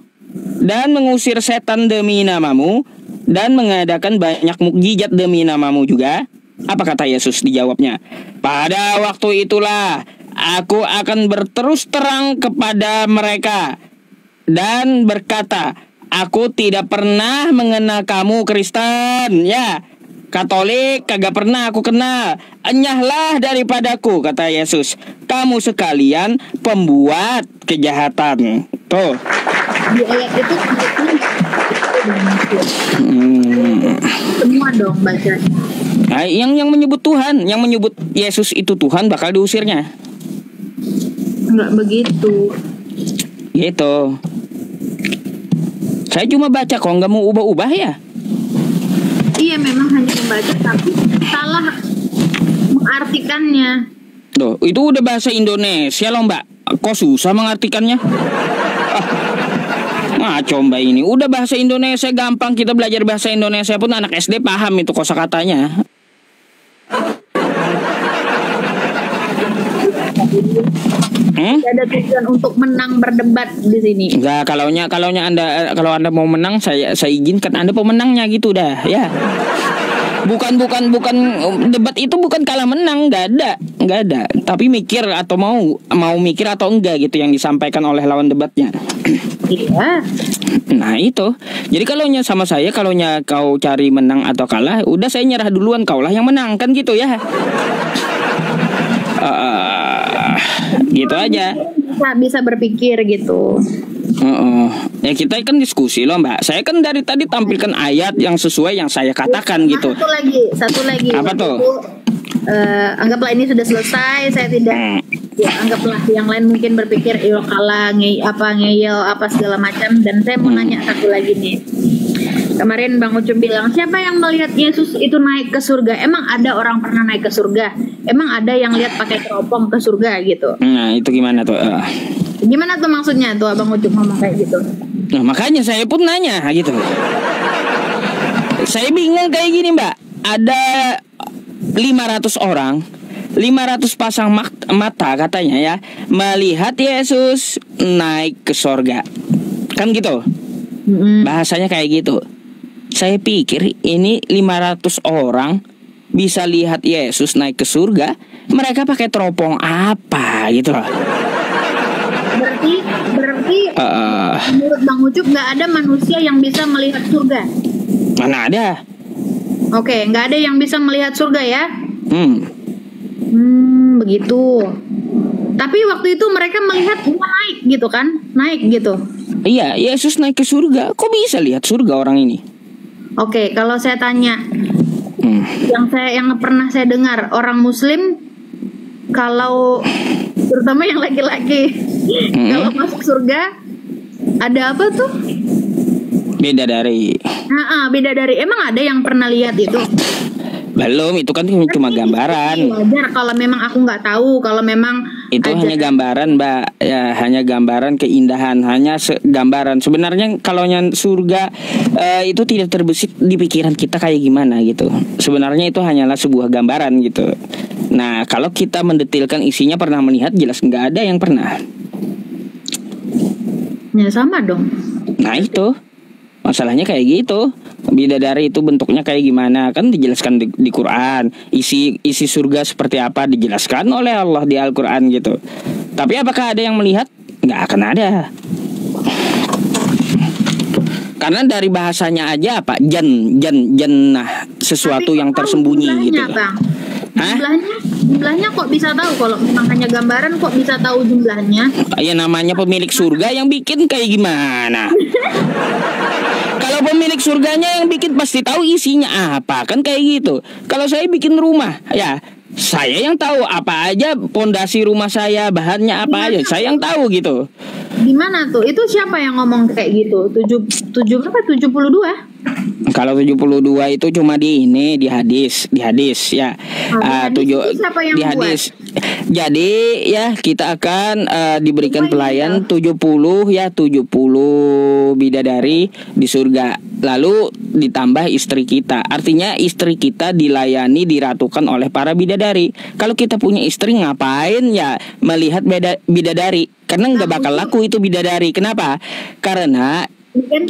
dan mengusir setan demi namamu dan mengadakan banyak mukjizat demi namamu juga? Apa kata Yesus? Dijawabnya, pada waktu itulah aku akan berterus terang kepada mereka dan berkata, aku tidak pernah mengenal kamu Kristen. Ya, Katolik kagak pernah aku kenal. Enyahlah daripadaku, kata Yesus. Kamu sekalian pembuat kejahatan. Tuh. Di ayat itu semua dong bacanya. Nah, yang menyebut Tuhan, yang menyebut Yesus itu Tuhan bakal diusirnya. Enggak begitu. Gitu. Saya cuma baca kok, nggak mau ubah-ubah ya. Iya, memang hanya membaca tapi salah mengartikannya. Tuh, itu udah bahasa Indonesia loh Mbak. Kok susah mengartikannya? Ngaco Mbak ini. Udah bahasa Indonesia gampang, kita belajar bahasa Indonesia pun anak SD paham itu kosakatanya. Ada tujuan untuk menang berdebat di sini. Enggak, kalau Anda mau menang, saya izinkan Anda pemenangnya gitu dah, ya. Bukan debat itu bukan kalah menang, enggak ada. Tapi mikir atau mau mikir atau enggak gitu yang disampaikan oleh lawan debatnya. Iya. Nah itu. Jadi kalaunya sama saya, kalaunya kau cari menang atau kalah, udah saya nyerah duluan, kaulah yang menang kan gitu ya. Gitu aja. Bisa berpikir gitu. Ya kita kan diskusi loh Mbak. Saya kan dari tadi tampilkan ayat yang sesuai yang saya katakan gitu. Satu lagi. Apa tuh? Anggaplah ini sudah selesai. Saya tidak. Ya, anggaplah yang lain mungkin berpikir ilokala, ngeyel apa segala macam. Dan saya mau nanya satu lagi nih. Kemarin Bang Ucup bilang, siapa yang melihat Yesus itu naik ke surga? Emang ada orang pernah naik ke surga? Emang ada yang lihat pakai teropong ke surga gitu? Nah itu gimana tuh? Gimana tuh maksudnya tuh Abang Ucup ngomong kayak gitu? Nah makanya saya pun nanya gitu. Saya bingung kayak gini Mbak. Ada 500 orang, 500 pasang mata katanya ya, melihat Yesus naik ke surga. Kan gitu. Bahasanya kayak gitu. Saya pikir ini 500 orang bisa lihat Yesus naik ke surga, mereka pakai teropong apa gitu loh. Berarti menurut Bang Ucup nggak ada manusia yang bisa melihat surga. Mana ada? Oke, nggak ada yang bisa melihat surga ya? Begitu. Tapi waktu itu mereka melihat naik gitu kan? Naik gitu. Iya, Yesus naik ke surga. Kok bisa lihat surga orang ini? Oke, kalau saya tanya, yang pernah saya dengar orang Muslim, kalau terutama yang laki-laki, kalau masuk surga ada apa tuh? Bidadari. Bidadari. Emang ada yang pernah lihat itu? Belum, itu kan cuma gambaran. Wajar kalau memang aku nggak tahu, kalau memang itu hanya gambaran Mbak, ya hanya gambaran keindahan, hanya gambaran. Sebenarnya kalau yang surga itu tidak terbesit di pikiran kita kayak gimana gitu. Sebenarnya itu hanyalah sebuah gambaran gitu. Nah kalau kita mendetilkan isinya pernah melihat, jelas nggak ada yang pernah. Ya sama dong. Nah itu masalahnya kayak gitu. Bidadari itu bentuknya kayak gimana, kan dijelaskan di Quran. Isi surga seperti apa dijelaskan oleh Allah di Al-Quran gitu. Tapi apakah ada yang melihat? Nggak akan ada. Karena dari bahasanya aja apa? Jannah, sesuatu yang tersembunyi gitu. Bang. Jumlahnya kok bisa tahu? Kalau memang hanya gambaran kok bisa tahu jumlahnya? Ya namanya pemilik surga yang bikin kayak gimana? Kalau pemilik surganya yang bikin pasti tahu isinya apa, kan kayak gitu. Kalau saya bikin rumah, ya saya yang tahu apa aja pondasi rumah saya, bahannya apa aja, saya yang tahu gitu. Gimana tuh? Itu siapa yang ngomong kayak gitu? 72? Kalau 72 itu cuma di hadis ya. Di hadis. Jadi ya kita akan diberikan pelayan 70 bidadari di surga. Lalu ditambah istri kita. Artinya istri kita dilayani, diratukan oleh para bidadari. Kalau kita punya istri ngapain ya melihat bidadari? Karena nggak bakal laku itu bidadari. Kenapa? Karena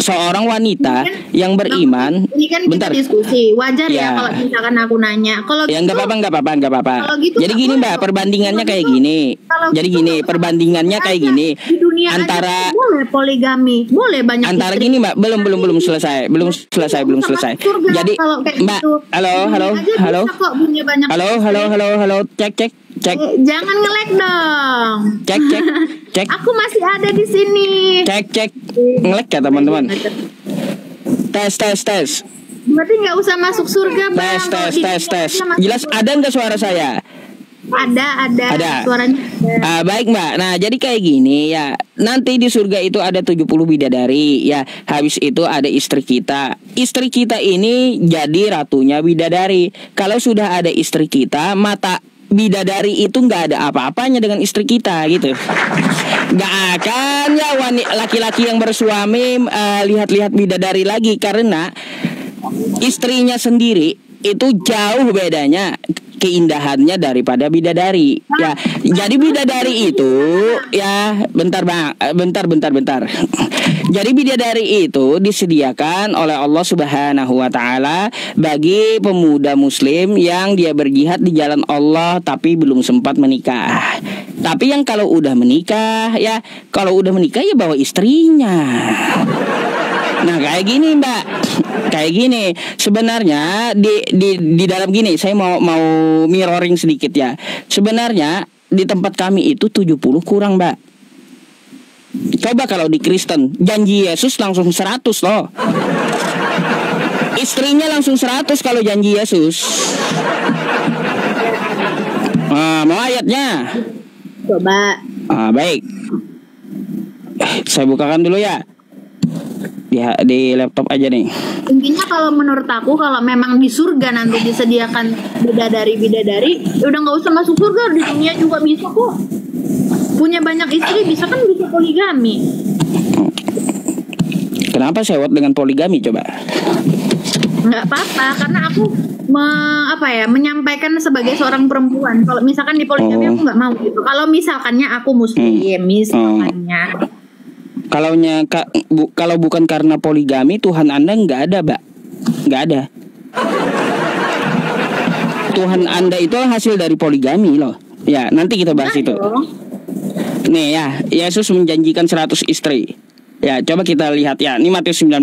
seorang wanita yang beriman. Ini kan kita diskusi. Wajar ya kalau misalkan aku nanya. Kalau ya nggak apa-apa. Gitu, jadi gini Mbak, perbandingannya kayak gini. Jadi gini, perbandingannya kayak gini. Di dunia antara boleh poligami, boleh banyak antara istri. Gini Mbak, belum selesai. Jadi Mbak, gitu. halo, cek. Jangan nge-lag dong. Cek. Aku masih ada di sini. Cek. Nge-lag ya teman-teman. Tes. Berarti nggak usah masuk surga Bang. Tes. Jelas ada nggak suara saya? Ada. Suaranya. Baik Mbak. Nah jadi kayak gini ya. Nanti di surga itu ada 70 bidadari ya. Habis itu ada istri kita. Istri kita ini jadi ratunya bidadari. Kalau sudah ada istri kita, mata bidadari itu nggak ada apa-apanya dengan istri kita gitu. Nggak akan ya laki-laki yang bersuami lihat-lihat bidadari lagi, karena istrinya sendiri itu jauh bedanya keindahannya daripada bidadari ya. Jadi bidadari itu ya bentar. Jadi bidadari itu disediakan oleh Allah Subhanahu wa taala bagi pemuda muslim yang dia berjihad di jalan Allah tapi belum sempat menikah. Tapi yang kalau udah menikah ya bawa istrinya. Nah kayak gini Mbak, kayak gini sebenarnya di dalam gini saya mau mirroring sedikit ya. Sebenarnya di tempat kami itu 70 kurang, Mbak. Coba kalau di Kristen, janji Yesus langsung 100 loh. Istrinya langsung 100 kalau janji Yesus. Mau ayatnya? Coba. Baik. Saya bukakan dulu ya. Di laptop aja nih. Intinya kalau menurut aku, kalau memang di surga nanti disediakan bidadari, ya udah nggak usah masuk surga, di dunia juga bisa kok. Punya banyak istri bisa kan, bisa poligami. Kenapa sewot dengan poligami coba? Nggak apa-apa, karena aku menyampaikan sebagai seorang perempuan. Kalau misalkan di poligami aku nggak mau gitu. Kalau misalkannya aku muslim, misalkannya. Kalau bukan karena poligami, Tuhan Anda nggak ada, Mbak. Nggak ada. Tuhan Anda itu hasil dari poligami loh. Ya, nanti kita bahas itu. Nih ya, Yesus menjanjikan 100 istri. Ya, coba kita lihat ya. Ini Matius 19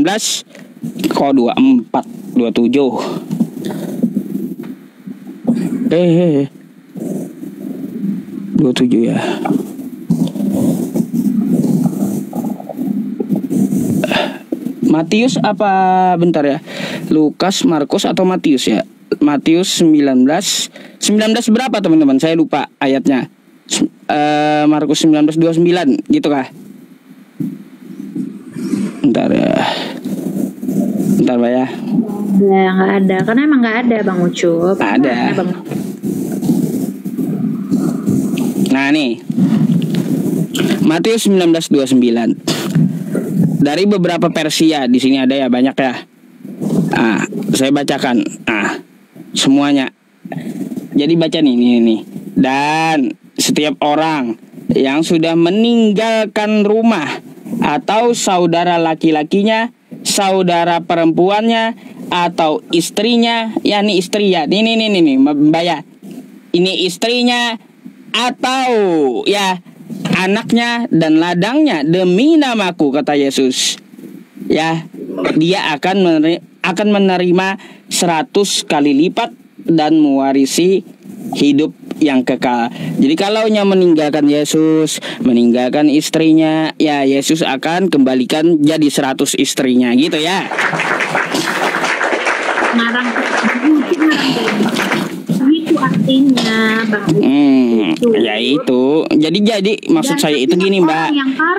kok 24, 27. 27 ya. Matius apa bentar ya? Lukas, Markus atau Matius ya? Matius 19 berapa teman-teman? Saya lupa ayatnya. Markus 19:29 gitu kah? Bentar ya. Bentar Mbak ya. Nggak ada. Karena emang nggak ada Bang Ucup. Ada. Nah nih, Matius 19:29. Dari beberapa versi ya, di sini ada ya, banyak ya. Saya bacakan. Semuanya. Jadi baca nih. Dan setiap orang yang sudah meninggalkan rumah atau saudara laki-lakinya, saudara perempuannya, atau istrinya, ya nih istri ya, nih Mbak ya, ini istrinya atau ya anaknya dan ladangnya demi namaku, kata Yesus, ya dia akan menerima 100 kali lipat dan mewarisi hidup yang kekal. Jadi kalau meninggalkan Yesus, meninggalkan istrinya, ya Yesus akan kembalikan jadi 100 istrinya gitu ya. Ngarang itu artinya Bang. Ya itu. Jadi maksud saya itu gini Mbak.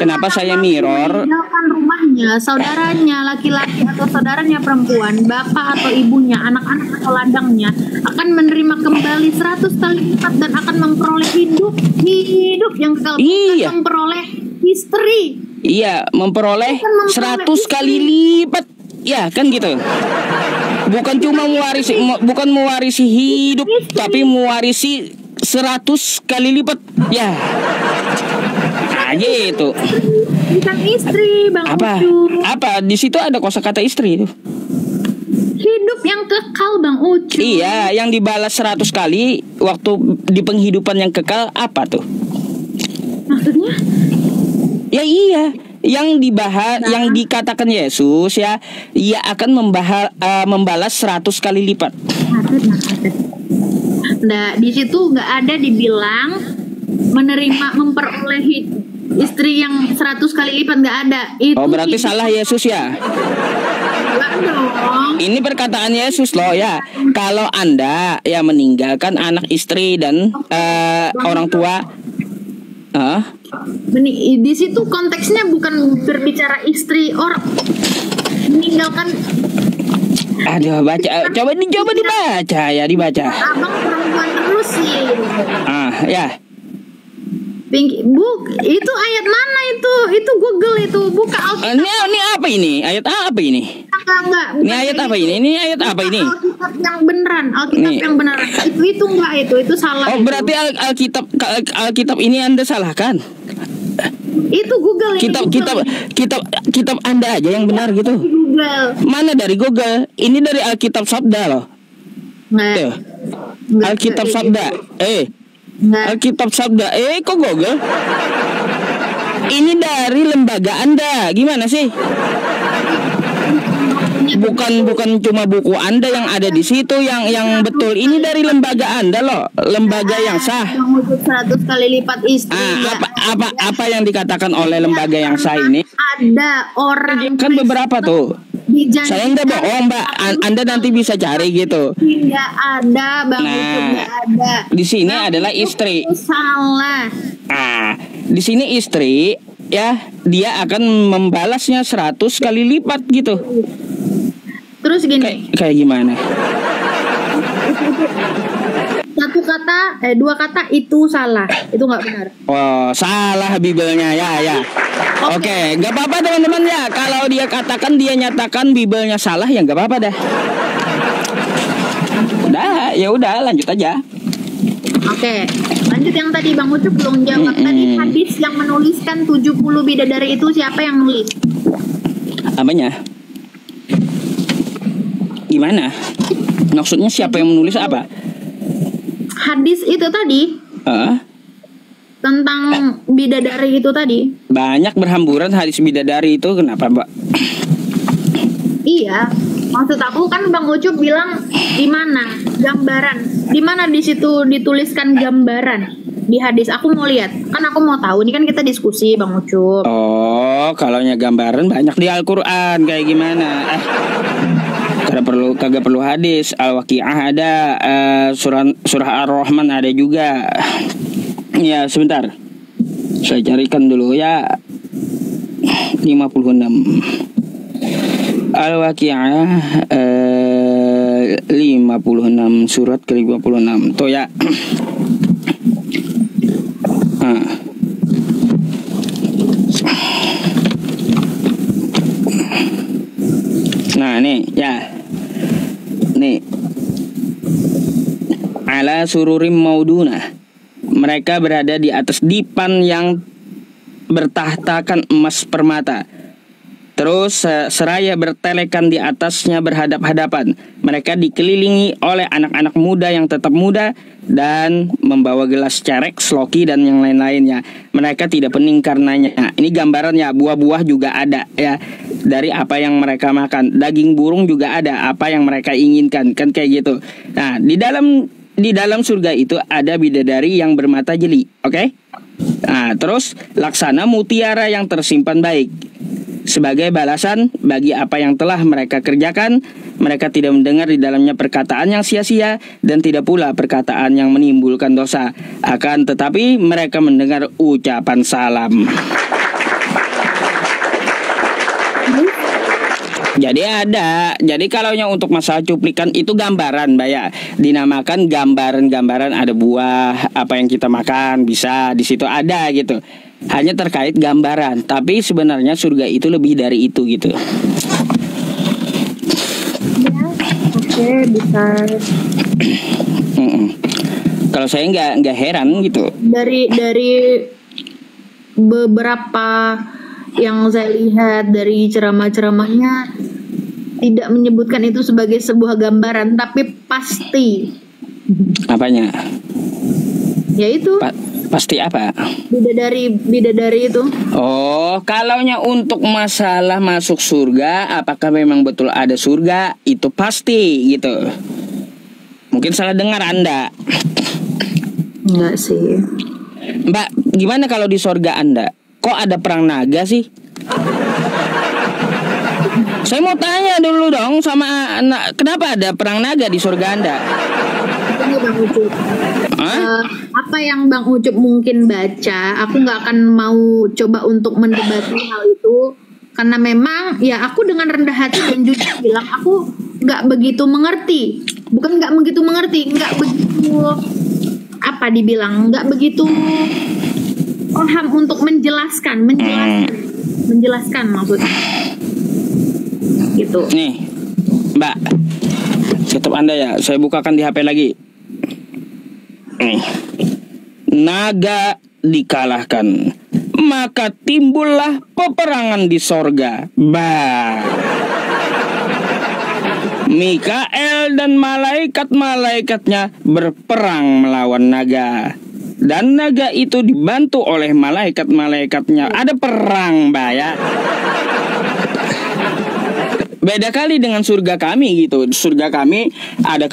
Kenapa saya mirror? Meninggalkan rumahnya, saudaranya laki-laki atau saudaranya perempuan, bapak atau ibunya, anak-anak atau ladangnya akan menerima kembali 100 kali lipat dan akan memperoleh hidup yang kekal. Iya. Memperoleh istri. Iya, memperoleh 100 kali lipat. Ya, kan gitu. Bukan cuma mewarisi hidup, tapi mewarisi 100 kali lipat. Ya. Gitu. Bukan istri, Bang. Apa? Di situ ada kosakata istri itu. Hidup yang kekal, Bang Ucu. Iya, yang dibalas 100 kali waktu di penghidupan yang kekal apa tuh? Maksudnya? Ya iya, yang dikatakan Yesus ya, ia akan membalas 100 kali lipat. Nah, di situ nggak ada dibilang memperoleh istri yang 100 kali lipat, nggak ada. Itu berarti salah Yesus ya? Ini perkataan Yesus loh ya. Kalau Anda ya meninggalkan anak, istri dan orang tua. Di situ konteksnya bukan berbicara istri orang meninggalkan. Aduh, coba dibaca ya, dibaca. Abang perempuan terus sih. Ya. Itu ayat mana itu? Itu Google itu, buka Alkitab. Ini apa ini? Ayat apa ini? Enggak. Ini ayat apa ini? Ini ayat apa ini? Alkitab yang beneran, yang beneran. Itu enggak, itu salah. Berarti Alkitab ini Anda salahkan. Itu Google ini. Kitab Anda aja yang benar gitu. Google. Mana dari Google? Ini dari Alkitab Sabda loh. Nggak. Alkitab Sabda. Alkitab Sabda. Kok Google? Ini dari lembaga Anda. Gimana sih? bukan cuma buku Anda yang ada di situ yang betul. Ini dari lembaga Anda loh, lembaga yang sah. Bang Ucup 100 kali lipat istri. Apa yang dikatakan oleh lembaga yang sah ini? Ada orang Kan beberapa tuh. Saya nggak bohong, Mbak. Anda nanti bisa cari gitu. Nggak ada, Bang Ucup, nggak ada. Di sini Bang adalah Ucup istri. itu salah. Di sini istri, ya, dia akan membalasnya 100 kali lipat gitu. Terus gini. Kayak gimana? Dua kata itu salah. Itu nggak benar. Oh, salah Bibelnya ya. Oke, nggak apa-apa teman-teman ya. Kalau dia katakan, dia nyatakan Bibelnya salah, ya nggak apa-apa dah. Ya udah, lanjut aja. Oke, lanjut yang tadi Bang Ucup belum jawab. Tadi hadis yang menuliskan 70 bidadari itu siapa yang nulis? Apanya? Gimana? Maksudnya siapa yang menulis apa? Hadis itu tadi tentang bidadari itu tadi. Banyak berhamburan hadis bidadari itu, kenapa, Mbak? Iya, maksud aku kan Bang Ucup bilang di mana gambaran, di mana di situ dituliskan gambaran di hadis. Aku mau lihat, kan aku mau tahu. Ini kan kita diskusi Bang Ucup. Oh, kalau gambaran banyak di Al-Quran, kayak gimana? Kagak perlu hadis. Al-Waqi'ah ada, surah Ar-Rahman ada juga. Ya, sebentar. Saya carikan dulu ya. 56. Al-Waqi'ah 56, surat ke-56. Tuh ya. Nah, nih ya. Nih. Ala sururim maudunah. Mereka berada di atas dipan yang bertahtakan emas permata. Terus seraya bertelekan di atasnya berhadap-hadapan. Mereka dikelilingi oleh anak-anak muda yang tetap muda dan membawa gelas cerek, sloki dan yang lain-lainnya. Mereka tidak pening karenanya. Ini gambarannya, buah-buah juga ada ya. Dari apa yang mereka makan, daging burung juga ada, apa yang mereka inginkan, kan kayak gitu. Nah, di dalam surga itu ada bidadari yang bermata jeli, oke? Nah, terus laksana mutiara yang tersimpan baik. Sebagai balasan bagi apa yang telah mereka kerjakan, mereka tidak mendengar di dalamnya perkataan yang sia-sia dan tidak pula perkataan yang menimbulkan dosa. Akan tetapi mereka mendengar ucapan salam. Jadi kalau untuk masalah cuplikan itu gambaran, Mbak ya. Dinamakan gambaran-gambaran, ada buah apa yang kita makan, bisa di situ ada gitu. Hanya terkait gambaran, tapi sebenarnya surga itu lebih dari itu gitu. Ya, oke, bisa. Kalau saya nggak heran gitu. Dari beberapa yang saya lihat dari ceramah-ceramahnya tidak menyebutkan itu sebagai sebuah gambaran, tapi pasti. Apanya? Yaitu. Pasti apa? Bidadari itu. Oh, kalaunya untuk masalah masuk surga, apakah memang betul ada surga? Itu pasti gitu. Mungkin salah dengar Anda. Enggak sih. Mbak, gimana kalau di surga Anda? Kok ada perang naga sih? Saya mau tanya dulu dong sama anak, kenapa ada perang naga di surga Anda? Ini Bang Ucup. Apa yang Bang Ucup mungkin baca, aku nggak akan mau coba untuk mendebati hal itu, karena memang ya aku dengan rendah hati dan jujur bilang aku nggak begitu mengerti, bukan nggak begitu mengerti, nggak begitu apa dibilang, nggak begitu paham untuk menjelaskan maksudnya gitu. Nih Mbak, tutup Anda ya, saya bukakan di HP lagi. Naga dikalahkan, maka timbullah peperangan di sorga. Mikael dan malaikat-malaikatnya berperang melawan naga, dan naga itu dibantu oleh malaikat-malaikatnya. Ada perang, Mbak ya. Beda kali dengan surga kami gitu. Surga kami ada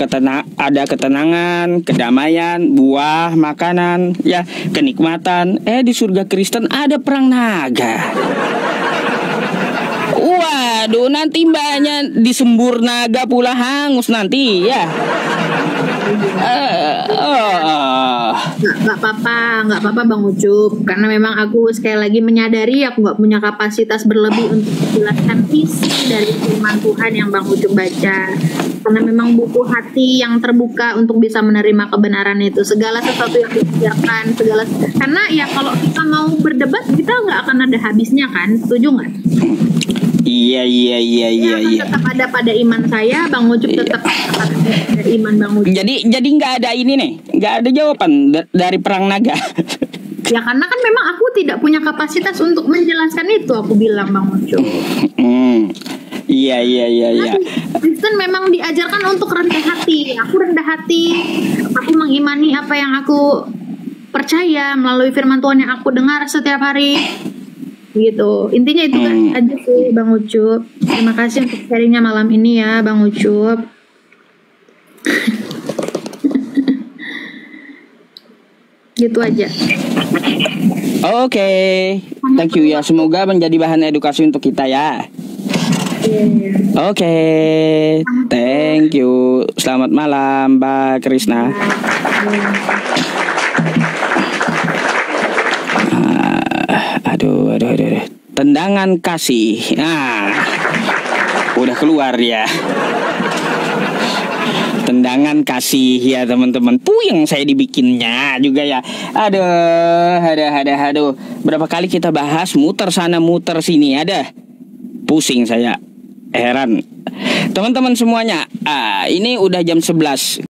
ada ketenangan, kedamaian, buah, makanan, ya, kenikmatan. Di surga Kristen ada perang naga. Waduh, nanti mbaknya disembur naga pula hangus nanti ya. Nggak apa-apa Bang Ucup, karena memang aku sekali lagi menyadari aku nggak punya kapasitas berlebih untuk menjelaskan isi dari firman Tuhan yang Bang Ucup baca, karena memang buku hati yang terbuka untuk bisa menerima kebenaran itu, segala sesuatu yang dikerjakan, karena ya kalau kita mau berdebat kita nggak akan ada habisnya kan, setuju nggak? Iya. Tetap ada pada iman saya, Bang Ucup tetap ada iman Bang Ucup. Jadi nggak ada ini nih, nggak ada jawaban dari perang naga. Ya karena kan memang aku tidak punya kapasitas untuk menjelaskan itu, aku bilang Bang Ucup. Iya. Kristen memang diajarkan untuk rendah hati. Aku rendah hati. Aku mengimani apa yang aku percaya melalui firman Tuhan yang aku dengar setiap hari. Gitu. Intinya itu kan aja sih Bang Ucup. Terima kasih untuk sharingnya malam ini ya Bang Ucup. Gitu aja. Oke. Thank you ya. Semoga menjadi bahan edukasi untuk kita ya. Oke. Thank you. Selamat malam Mbak Krisna. Aduh. Tendangan kasih. Udah keluar ya. Tendangan kasih ya teman-teman. Puyeng saya dibikinnya juga ya. Aduh. Berapa kali kita bahas muter sana muter sini, pusing saya. Heran. Teman-teman semuanya, ini udah jam 11.